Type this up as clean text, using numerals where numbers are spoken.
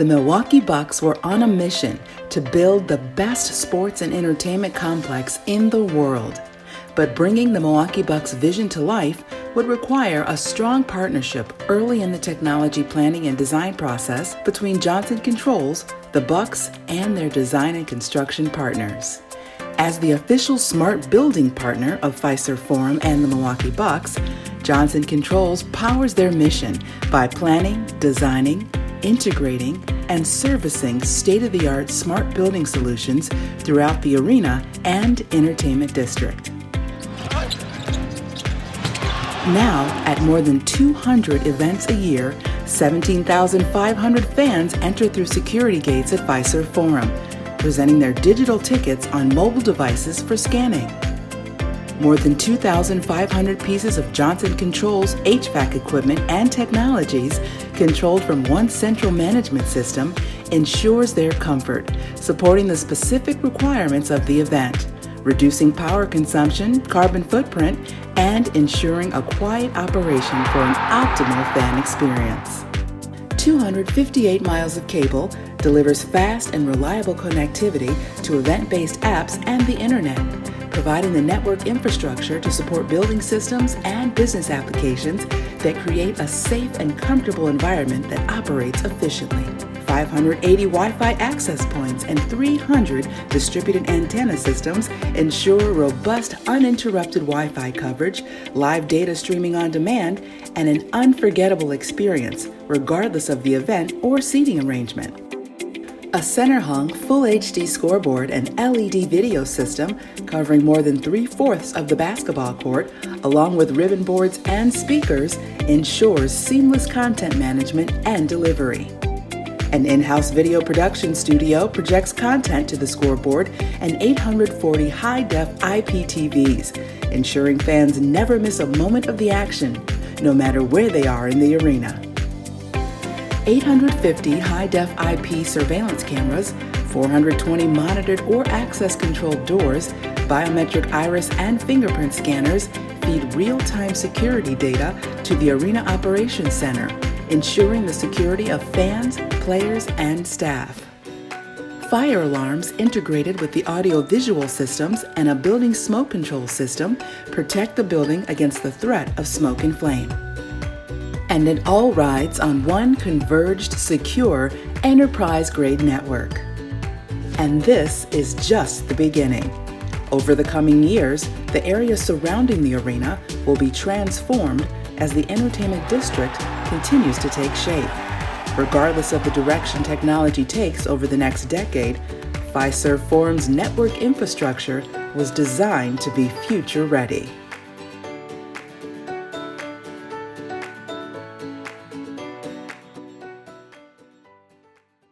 The Milwaukee Bucks were on a mission to build the best sports and entertainment complex in the world. But bringing the Milwaukee Bucks' vision to life would require a strong partnership early in the technology planning and design process between Johnson Controls, the Bucks, and their design and construction partners. As the official smart building partner of Fiserv Forum and the Milwaukee Bucks, Johnson Controls powers their mission by planning, designing, integrating, and servicing state-of-the-art smart building solutions throughout the arena and entertainment district. Now, at more than 200 events a year, 17,500 fans enter through security gates at Fiserv Forum, presenting their digital tickets on mobile devices for scanning. More than 2,500 pieces of Johnson Controls HVAC equipment and technologies, controlled from one central management system, ensures their comfort, supporting the specific requirements of the event, reducing power consumption, carbon footprint, and ensuring a quiet operation for an optimal fan experience. 258 miles of cable delivers fast and reliable connectivity to event-based apps and the internet, providing the network infrastructure to support building systems and business applications that create a safe and comfortable environment that operates efficiently. 580 Wi-Fi access points and 300 distributed antenna systems ensure robust, uninterrupted Wi-Fi coverage, live data streaming on demand, and an unforgettable experience, regardless of the event or seating arrangement. A center-hung Full HD scoreboard and LED video system covering more than 3/4 of the basketball court, along with ribbon boards and speakers, ensures seamless content management and delivery. An in-house video production studio projects content to the scoreboard and 840 high-def IPTVs, ensuring fans never miss a moment of the action, no matter where they are in the arena. 850 high-def IP surveillance cameras, 420 monitored or access-controlled doors, biometric iris and fingerprint scanners feed real-time security data to the Arena Operations Center, ensuring the security of fans, players, and staff. Fire alarms integrated with the audio-visual systems and a building smoke control system protect the building against the threat of smoke and flame. And it all rides on one converged, secure, enterprise-grade network. And this is just the beginning. Over the coming years, the area surrounding the arena will be transformed as the entertainment district continues to take shape. Regardless of the direction technology takes over the next decade, Fiserv Forum's network infrastructure was designed to be future ready.